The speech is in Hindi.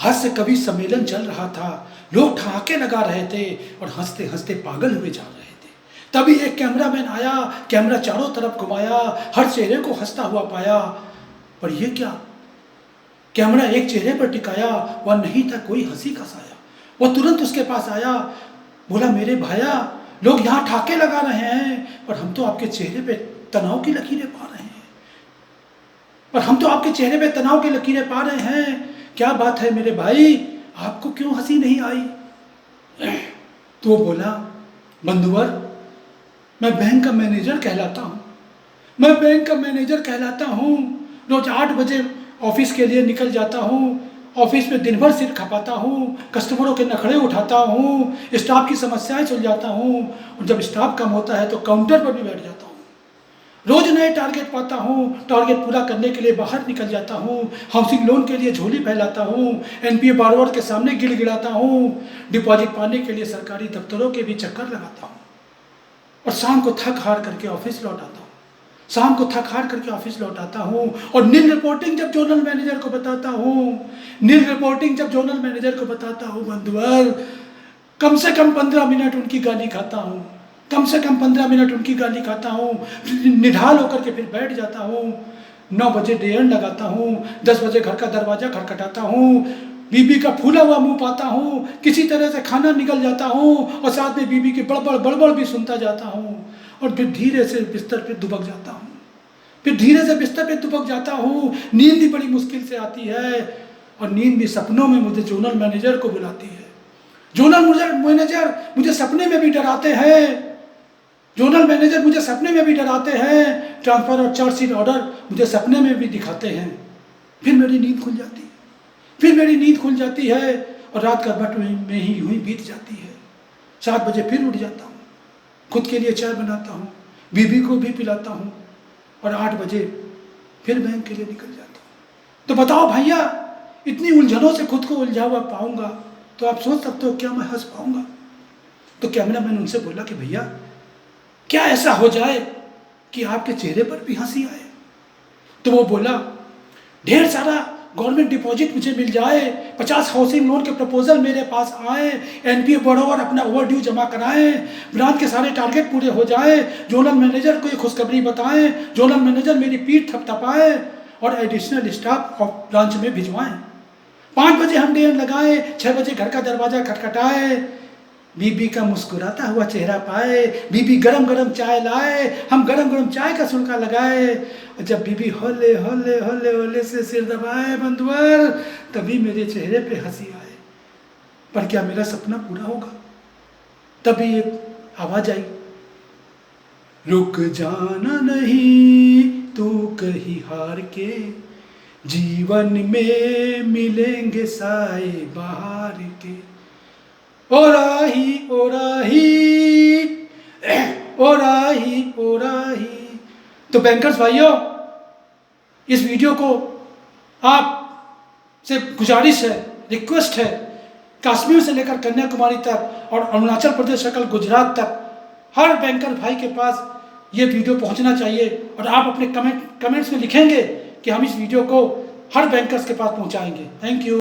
हास्य कवि सम्मेलन चल रहा था, लोग ठहाके लगा रहे थे और हंसते हंसते पागल हुए जा रहे थे। तभी एक कैमरामैन आया, कैमरा चारों तरफ घुमाया, हर चेहरे को हंसता हुआ पाया। पर यह क्या, कैमरा एक चेहरे पर टिकाया, वह नहीं था कोई हंसी का साया। वह तुरंत उसके पास आया, बोला मेरे भाया, लोग यहाँ ठाके लगा रहे हैं पर हम तो आपके चेहरे पे तनाव की लकीरें पा रहे हैं, क्या बात है मेरे भाई, आपको क्यों हंसी नहीं आई? तो वो बोला, बंधुवर, मैं बैंक का मैनेजर कहलाता हूँ। रोज 8 बजे ऑफिस के लिए निकल जाता हूँ। ऑफिस में दिन भर सिर खपाता हूँ, कस्टमरों के नखरे उठाता हूँ, स्टाफ की समस्याएं सुलझाता हूँ, और जब स्टाफ कम होता है तो काउंटर पर भी बैठ जाता हूँ। रोज नए टारगेट पाता हूँ, टारगेट पूरा करने के लिए बाहर निकल जाता हूँ, हाउसिंग लोन के लिए झोली फैलाता हूँ, एनपीए बारोवर के सामने गिड़गिड़ाता हूँ, डिपॉजिट पाने के लिए सरकारी दफ्तरों के भी चक्कर लगाता हूँ, और शाम को थक हार करके ऑफिस लौट आता हूँ। और नील रिपोर्टिंग जब जोनल मैनेजर को बताता हूँ, बंधुवर, कम से कम 15 मिनट उनकी गाली खाता हूँ, निढाल होकर के फिर बैठ जाता हूँ। 9 बजे डेढ़ लगाता हूँ, 10 बजे घर का दरवाजा खटखटाता हूँ, बीबी का फूला हुआ मुंह पाता हूँ, किसी तरह से खाना निकल जाता हूँ, और साथ में बीबी की बड़बड़ भी सुनता जाता हूँ, और फिर धीरे से बिस्तर पे दुबक जाता हूँ। नींद भी बड़ी मुश्किल से आती है, और नींद भी सपनों में मुझे जोनल मैनेजर को बुलाती है। जोनल मैनेजर मुझे सपने में भी डराते हैं, ट्रांसफर और चार्जशीट ऑर्डर मुझे सपने में भी दिखाते हैं। फिर मेरी नींद खुल जाती है, और रात का बट में ही यूं ही बीत जाती है। 7 बजे फिर उठ जाता हूँ, खुद के लिए चाय बनाता हूँ, बीबी को भी पिलाता हूँ, और 8 बजे फिर बैंक के लिए निकल जाता हूँ। तो बताओ भैया, इतनी उलझनों से खुद को उलझा हुआ पाऊंगा तो आप सोच सकते हो क्या मैं हंस पाऊंगा? तो कैमरामैन उनसे बोला कि भैया, क्या ऐसा हो जाए कि आपके चेहरे पर भी हंसी आए? तो वो बोला, ढेर सारा गवर्नमेंट डिपॉजिट मुझे मिल जाए, 50 हाउसिंग लोन के प्रपोजल मेरे पास आए, एनपीए बरोबर अपना ओवरड्यू जमा कराएं, ब्रांच के सारे टारगेट पूरे हो जाए, जोनल मैनेजर को ये खुशखबरी बताएं, जोनल मैनेजर मेरी पीठ थपथपाए और एडिशनल स्टाफ ब्रांच में भिजवाएं। 5 बजे हम डेढ़ लगाए, 6 बजे घर का दरवाजा खटखटाए, बीबी का मुस्कुराता हुआ चेहरा पाए, बीबी गरम गरम चाय लाए, हम गरम गरम चाय का सुलका लगाए, और जब बीबी होले होले होले होले से सिर दबाए बंधुवर, तभी मेरे चेहरे पे हंसी आए। पर क्या मेरा सपना पूरा होगा? तभी एक आवाज आई, रुक जाना नहीं तू कहीं हार के, जीवन में मिलेंगे साए बाहर के। ओ राही ओ राही ओ राही ओ राही। तो बैंकर्स भाइयों, इस वीडियो को आप से गुजारिश है, रिक्वेस्ट है, कश्मीर से लेकर कन्याकुमारी तक और अरुणाचल प्रदेश से गुजरात तक हर बैंकर भाई के पास ये वीडियो पहुंचना चाहिए, और आप अपने कमेंट्स में लिखेंगे कि हम इस वीडियो को हर बैंकर्स के पास पहुंचाएंगे। Thank you.